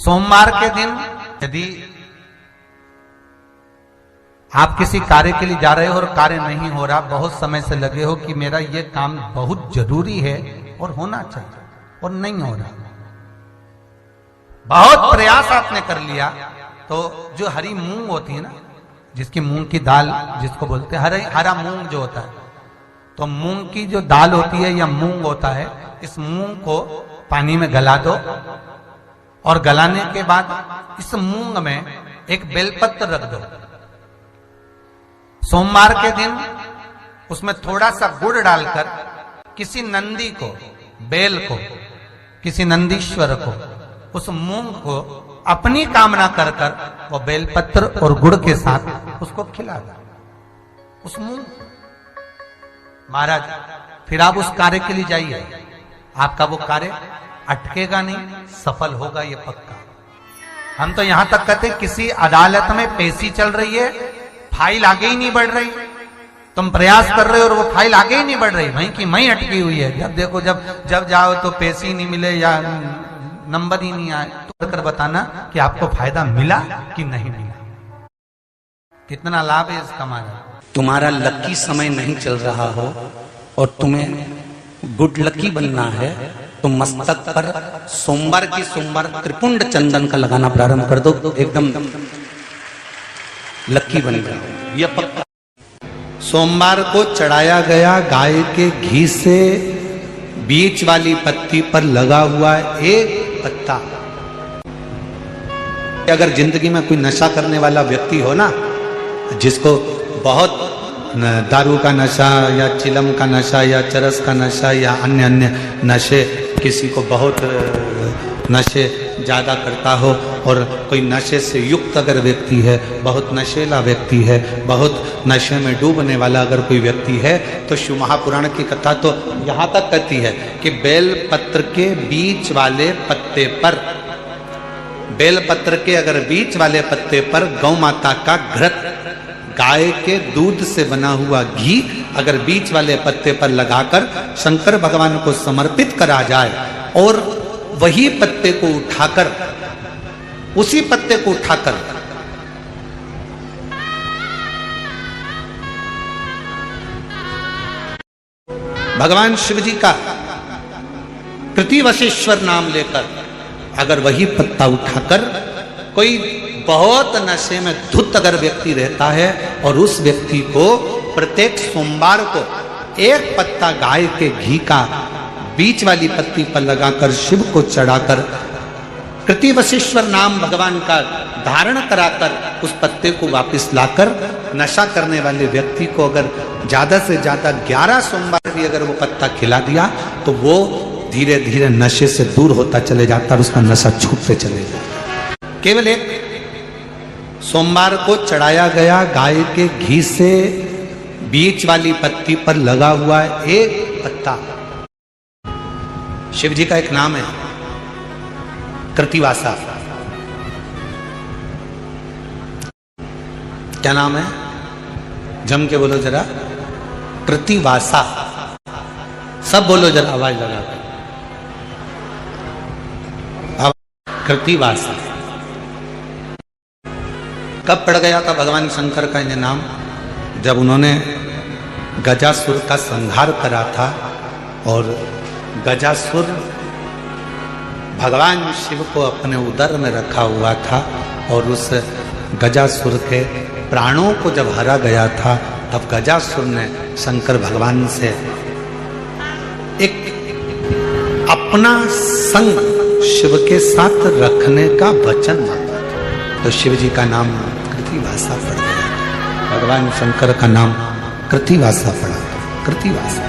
सोमवार के दिन यदि आप किसी कार्य के लिए जा रहे हो और कार्य नहीं हो रहा, बहुत समय से लगे हो कि मेरा ये काम बहुत जरूरी है और होना चाहिए और नहीं हो रहा, बहुत प्रयास आपने कर लिया, तो जो हरी मूंग होती है ना, जिसकी मूंग की दाल जिसको बोलते हैं हरा मूंग जो होता है, तो मूंग की जो दाल होती है या मूंग होता है, इस मूंग को पानी में गला दो और गलाने के बाद इस मूंग में एक बेलपत्र रख दो। सोमवार के दिन उसमें थोड़ा सा गुड़ डालकर किसी नंदी को, बेल को, किसी नंदीश्वर को, उस मूंग को अपनी कामना कर कर वो बेलपत्र और गुड़ के साथ उसको खिला दो, उस मूंग। महाराज फिर आप उस कार्य के लिए जाइए, आपका वो कार्य अटकेगा नहीं, सफल होगा ये पक्का। हम तो यहां तक कहते किसी अदालत में पेशी चल रही है, फाइल आगे ही नहीं बढ़ रही, तुम प्रयास कर रहे हो और वो फाइल आगे ही नहीं बढ़ रही, वहीं की वहीं अटकी हुई है। जब देखो जब जाओ तो पेशी नहीं मिले या नंबर ही नहीं आए, तो कर बताना कि आपको फायदा मिला कि नहीं मिला, कितना लाभ है इसका। महाराज तुम्हारा लकी समय नहीं चल रहा हो और तुम्हें गुड लकी बनना है तो मस्तक पर सोमवार की सोमवार त्रिपुंड चंदन का लगाना प्रारंभ कर दो, एकदम लकी बन जाओ ये पक्का। सोमवार को चढ़ाया गया गाय के घी से बीच वाली पत्ती पर लगा हुआ एक पत्ता, अगर जिंदगी में कोई नशा करने वाला व्यक्ति हो ना, जिसको बहुत दारू का नशा या चिलम का नशा या चरस का नशा या अन्य अन्य नशे, किसी को बहुत नशे ज़्यादा करता हो और कोई नशे से युक्त अगर व्यक्ति है, बहुत नशेला व्यक्ति है, बहुत नशे में डूबने वाला अगर कोई व्यक्ति है, तो शिव महापुराण की कथा तो यहाँ तक कहती है कि बेल पत्र के बीच वाले पत्ते पर, बेल पत्र के अगर बीच वाले पत्ते पर गौ माता का घृत, गाय के दूध से बना हुआ घी अगर बीच वाले पत्ते पर लगाकर शंकर भगवान को समर्पित करा जाए और वही पत्ते को उठाकर, उसी पत्ते को उठाकर भगवान शिव जी का प्रतिवशेश्वर नाम लेकर अगर वही पत्ता उठाकर कोई बहुत नशे में धुत अगर व्यक्ति रहता है और उस व्यक्ति को प्रत्येक सोमवार को एक पत्ता गाय के घी का बीच वाली पत्ती पर लगाकर शिव को चढ़ाकर कृतिवशेश्वर नाम भगवान का धारण कराकर उस पत्ते को वापस लाकर नशा करने वाले व्यक्ति को अगर ज्यादा से ज्यादा 11 सोमवार भी अगर वो पत्ता खिला दिया तो वो धीरे धीरे नशे से दूर होता चले जाता और उसका नशा छूटते चले जाता। केवल एक सोमवार को चढ़ाया गया गाय के घी से बीच वाली पत्ती पर लगा हुआ एक पत्ता, शिव जी का एक नाम है कृतिवासा। क्या नाम है? जम के बोलो जरा, कृतिवासा। सब बोलो जरा आवाज लगा कर, कृतिवासा। कब पड़ गया था भगवान शंकर का इन्हें नाम? जब उन्होंने गजासुर का संहार करा था और गजासुर भगवान शिव को अपने उदर में रखा हुआ था और उस गजासुर के प्राणों को जब हरा गया था, तब गजासुर ने शंकर भगवान से एक अपना संग शिव के साथ रखने का वचन मांगा, तो शिव जी का नाम कृतिवासा पड़ गया, भगवान शंकर का नाम कृतिवासा पड़ा, कृतिवासा।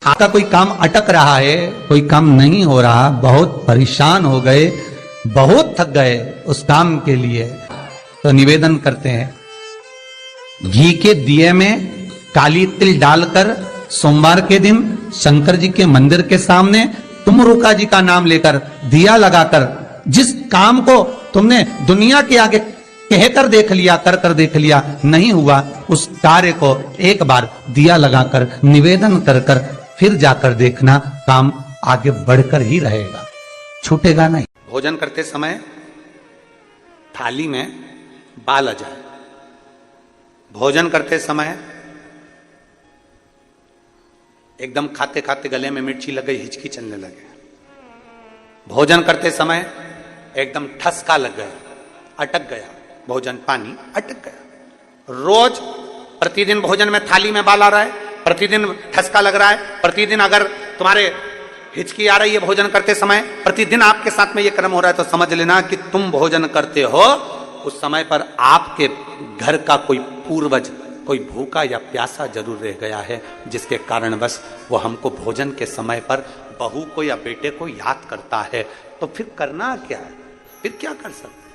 आपका कोई काम अटक रहा है, कोई काम नहीं हो रहा, बहुत परेशान हो गए, बहुत थक गए उस काम के लिए, तो निवेदन करते हैं घी के दिए में काली तिल डालकर सोमवार के दिन शंकर जी के मंदिर के सामने तुमरुका जी का नाम लेकर दिया लगाकर, जिस काम को तुमने दुनिया के आगे कहकर देख लिया, कर देख लिया, नहीं हुआ, उस कार्य को एक बार दिया लगाकर निवेदन कर फिर जाकर देखना, काम आगे बढ़कर ही रहेगा, छूटेगा नहीं। भोजन करते समय थाली में बाल आ जाए। भोजन करते समय एकदम खाते खाते गले में मिर्ची लग गई, हिचकी चलने लगे। भोजन करते समय एकदम ठसका लग गया, अटक गया भोजन, पानी अटक गया। रोज प्रतिदिन भोजन में थाली में बाल आ रहा है, प्रतिदिन ठसका लग रहा है, प्रतिदिन अगर तुम्हारे हिचकी आ रही है भोजन करते समय, प्रतिदिन आपके साथ में ये क्रम हो रहा है, तो समझ लेना कि तुम भोजन करते हो उस समय पर आपके घर का कोई पूर्वज कोई भूखा या प्यासा जरूर रह गया है, जिसके कारण बस वो हमको भोजन के समय पर बहू को या बेटे को याद करता है। तो फिर करना क्या है, फिर क्या कर सकते?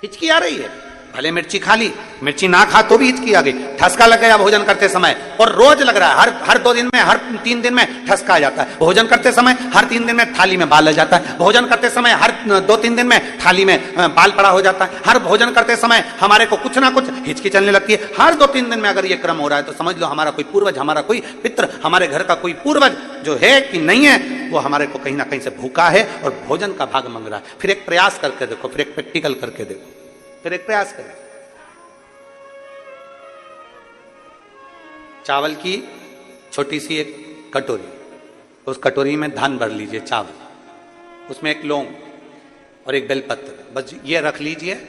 हिचकी आ रही है, भले मिर्ची खा ली, मिर्ची ना खा तो भी हिचकी आ गई, ठसका लग गया भोजन करते समय, और रोज लग रहा है, हर 2 दिन में, हर 3 दिन में ठसका आ जाता है। भोजन करते समय हर 3 दिन में थाली में बाल आ जाता है, भोजन करते समय हर 2-3 दिन में थाली में बाल पड़ा हो जाता है, हर भोजन करते समय हमारे को कुछ ना कुछ हिचकी चलने लगती है। हर 2-3 दिन में अगर ये क्रम हो रहा है तो समझ लो हमारा कोई पूर्वज, हमारा कोई पितृ, हमारे घर का कोई पूर्वज जो है कि नहीं है, वो हमारे को कहीं ना कहीं से भूखा है और भोजन का भाग मांग रहा है। फिर एक प्रयास करके देखो, फिर एक प्रैक्टिकल करके देखो, फिर एक प्रयास करें। चावल की छोटी सी एक कटोरी, उस कटोरी में धान भर लीजिए चावल, उसमें एक लौंग और एक बेलपत्र, बस ये रख लीजिए।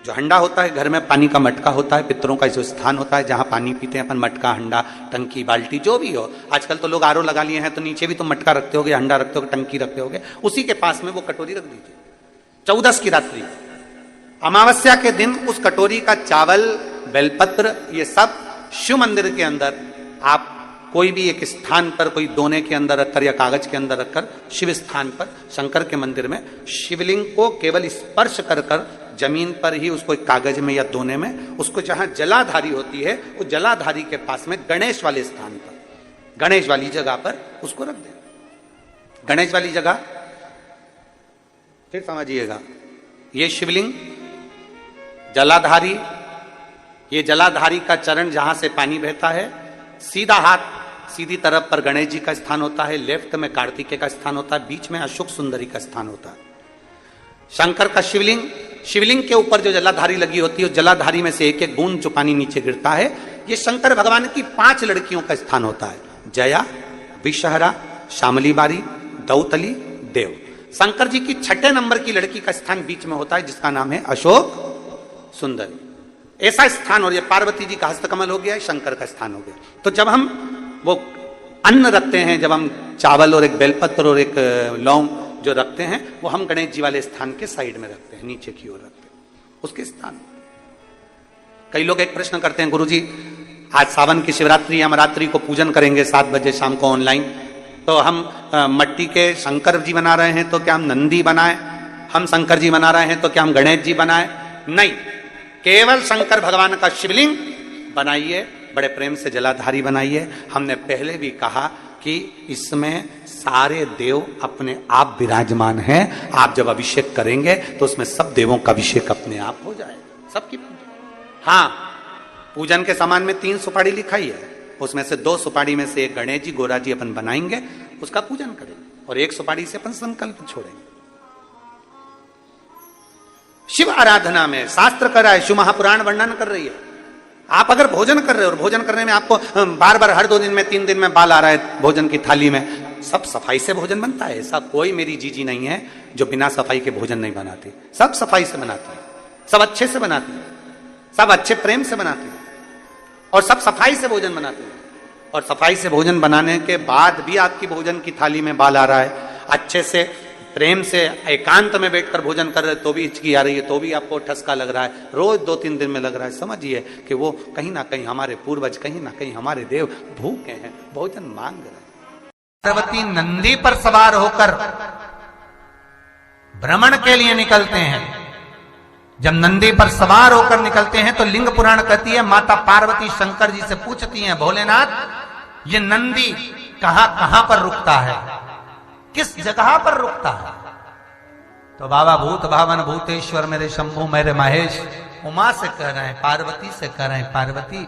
जो हंडा होता है घर में, पानी का मटका होता है, पितरों का जो स्थान होता है जहां पानी पीते हैं अपन, मटका, हंडा, टंकी, बाल्टी, जो भी हो। आजकल तो लोग आरओ लगा लिए हैं, तो नीचे भी तो मटका रखते होगे, हंडा रखते होगे, टंकी रखते होगे, उसी के पास में वो कटोरी रख दीजिए। 14 की रात्रि, अमावस्या के दिन उस कटोरी का चावल, बेलपत्र, ये सब शिव मंदिर के अंदर आप कोई भी एक स्थान पर, कोई दोने के अंदर रखकर या कागज के अंदर रखकर, शिव स्थान पर, शंकर के मंदिर में शिवलिंग को केवल स्पर्श कर कर जमीन पर ही उसको एक कागज में या दोने में, उसको जहां जलाधारी होती है उस जलाधारी के पास में गणेश वाले स्थान पर, गणेश वाली जगह पर उसको रख दें। गणेश वाली जगह फिर समझिएगा, ये शिवलिंग जलाधारी, ये जलाधारी का चरण जहां से पानी बहता है, सीधा हाथ सीधी तरफ पर गणेश जी का स्थान होता है, लेफ्ट में कार्तिकेय का स्थान होता है, बीच में अशोक सुंदरी का स्थान होता है। शंकर का शिवलिंग, शिवलिंग के ऊपर जो जलाधारी लगी होती है, उस जलाधारी में से एक एक बूंद जो पानी नीचे गिरता है, ये शंकर भगवान की 5 लड़कियों का स्थान होता है, जया, विषहरा, श्यामली बारी, दौतली, देव। शंकर जी की 6 नंबर की लड़की का स्थान बीच में होता है, जिसका नाम है अशोक सुंदरी। ऐसा स्थान, और ये पार्वती जी का हस्तकमल हो गया, शंकर का स्थान हो गया। तो जब हम वो अन्न रखते हैं, जब हम चावल और एक बेलपत्र और एक लौंग जो रखते हैं, वो हम गणेश जी वाले स्थान के साइड में रखते हैं, नीचे की ओर रखते हैं उसके स्थान। कई लोग एक प्रश्न करते हैं, गुरुजी आज सावन की शिवरात्रि या रात्रि को पूजन करेंगे 7 बजे शाम को ऑनलाइन, तो हम मट्टी के शंकर जी बना रहे हैं, तो क्या हम नंदी बनाएं? हम शंकर जी बना रहे हैं तो क्या हम गणेश जी बनाएं? नहीं, केवल शंकर भगवान का शिवलिंग बनाइए, बड़े प्रेम से जलाधारी बनाइए। हमने पहले भी कहा कि इसमें सारे देव अपने आप विराजमान हैं। आप जब अभिषेक करेंगे तो उसमें सब देवों का अभिषेक अपने आप हो जाएगा, सबकी पूजा। हाँ, पूजन के सामान में 3 सुपारी लिखाई है, उसमें से 2 सुपारी में से एक गणेश जी, गोरा जी अपन बनाएंगे, उसका पूजन करेंगे, और 1 सुपारी से अपन संकल्प छोड़ेंगे। शिव आराधना में शास्त्र कर रहा है, शिव महापुराण वर्णन कर रही है। आप अगर भोजन कर रहे हो और भोजन करने में आपको बार बार हर 2 दिन में 3 दिन में बाल आ रहा है भोजन की थाली में, सब सफाई से भोजन बनता है। ऐसा कोई मेरी जीजी नहीं है जो बिना सफाई के भोजन नहीं बनाती, सब सफाई से बनाती है, सब अच्छे से बनाती है, सब अच्छे प्रेम से बनाती है, और सब सफाई से भोजन बनाते हैं। और सफाई से भोजन बनाने के बाद भी आपकी भोजन की थाली में बाल आ रहा है, अच्छे से प्रेम से एकांत में बैठकर भोजन कर रहे तो भी हिचकी आ रही है, तो भी आपको ठसका लग रहा है, रोज 2-3 दिन में लग रहा है, समझिए कि वो कहीं ना कहीं हमारे पूर्वज, कहीं ना कहीं हमारे देव भूखे हैं, भोजन मांग रहे हैं। पार्वती नंदी पर सवार होकर भ्रमण के लिए निकलते हैं। जब नंदी पर सवार होकर निकलते हैं तो लिंग पुराण कहती है, माता पार्वती शंकर जी से पूछती हैं, भोलेनाथ ये नंदी कहां कहां पर रुकता है, किस जगह पर रुकता है? तो बाबा भूत भावन भूतेश्वर मेरे शंभु मेरे महेश उमा से कह रहे हैं, पार्वती से कह रहे हैं, पार्वती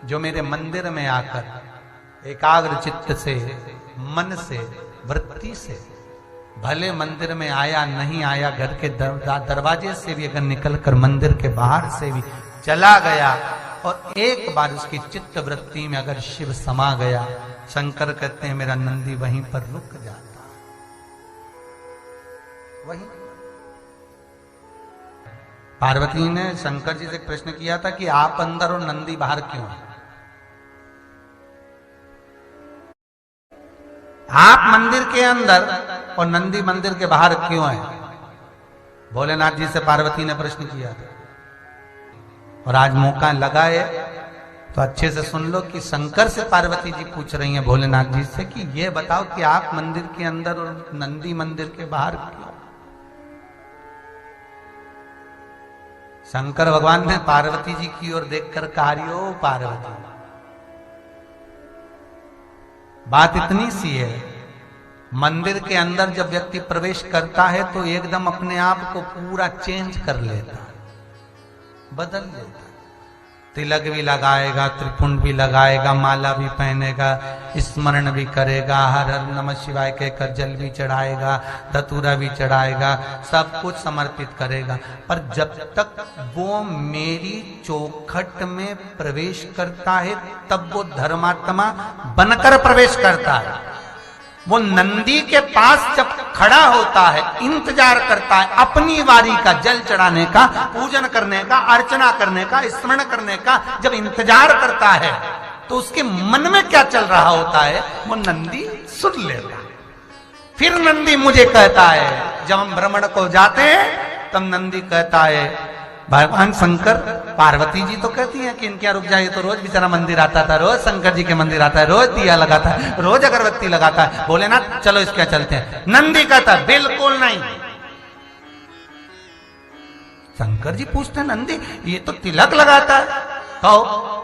जो मेरे मंदिर में आकर एकाग्र चित्त से, मन से, वृत्ति से भले मंदिर में आया नहीं आया, घर के दरवाजे से भी अगर निकलकर मंदिर के बाहर से भी चला गया और एक बार उसकी चित्त वृत्ति में अगर शिव समा गया, शंकर कहते हैं मेरा नंदी वहीं पर रुक जाता। वहीं पार्वती ने शंकर जी से प्रश्न किया था कि आप अंदर और नंदी बाहर क्यों है? आप मंदिर के अंदर और नंदी मंदिर के बाहर क्यों है? भोलेनाथ जी से पार्वती ने प्रश्न किया था। और आज मौका लगा है तो अच्छे से सुन लो कि शंकर से पार्वती जी पूछ रही हैं भोलेनाथ जी से कि ये बताओ कि आप मंदिर के अंदर और नंदी मंदिर के बाहर क्यों? शंकर भगवान ने पार्वती जी की ओर देखकर कहा, ओ पार्वती, बात इतनी सी है, मंदिर के अंदर जब व्यक्ति प्रवेश करता है तो एकदम अपने आप को पूरा चेंज कर लेता, बदल लेता। तिलक भी लगाएगा, त्रिपुंड भी लगाएगा, माला भी पहनेगा, स्मरण भी करेगा, हर हर नमः शिवाय कहकर जल भी चढ़ाएगा, धतूरा भी चढ़ाएगा, सब कुछ समर्पित करेगा। पर जब तक वो मेरी चौखट में प्रवेश करता है तब वो धर्मात्मा बनकर प्रवेश करता है। वो नंदी के पास जब खड़ा होता है, इंतजार करता है अपनी वारी का, जल चढ़ाने का, पूजन करने का, अर्चना करने का, स्मरण करने का जब इंतजार करता है तो उसके मन में क्या चल रहा होता है वो नंदी सुन लेता है। फिर नंदी मुझे कहता है, जब हम भ्रमण को जाते हैं तब नंदी कहता है, भगवान शंकर, पार्वती जी तो कहती हैं कि इनके यहाँ रुक जाइए, तो रोज बेचारा मंदिर आता था, रोज शंकर जी के मंदिर आता है, रोज दिया लगाता है, रोज अगरबत्ती लगाता है, भोलेनाथ चलो इसके यहाँ चलते हैं। नंदी कहता है बिल्कुल नहीं। शंकर जी पूछते हैं, नंदी ये तो तिलक लगाता है, कहो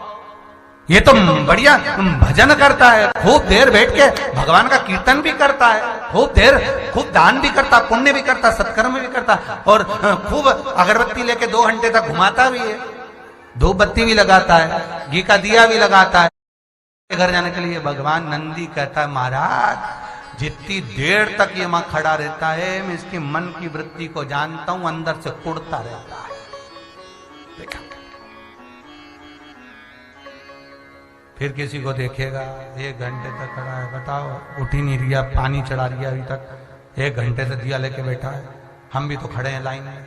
ये तो बढ़िया भजन करता है, खूब देर बैठ के भगवान का कीर्तन भी करता है, खूब दान भी करता, पुण्य भी करता, सत्कर्म भी करता, और खूब अगरबत्ती लेके 2 घंटे तक घुमाता भी है, धूप बत्ती भी लगाता है, घी का दिया भी लगाता है घर जाने के लिए। भगवान नंदी कहता है, महाराज जितनी देर तक ये मां खड़ा रहता है मैं इसके मन की वृत्ति को जानता हूं, अंदर से कुड़ता रहता है। देखा, फिर किसी को देखेगा 1 घंटे तक खड़ा है, बताओ उठ ही नहीं रिया, पानी चढ़ा रिया अभी तक, 1 घंटे से दिया लेके बैठा है, हम भी तो खड़े हैं लाइन में।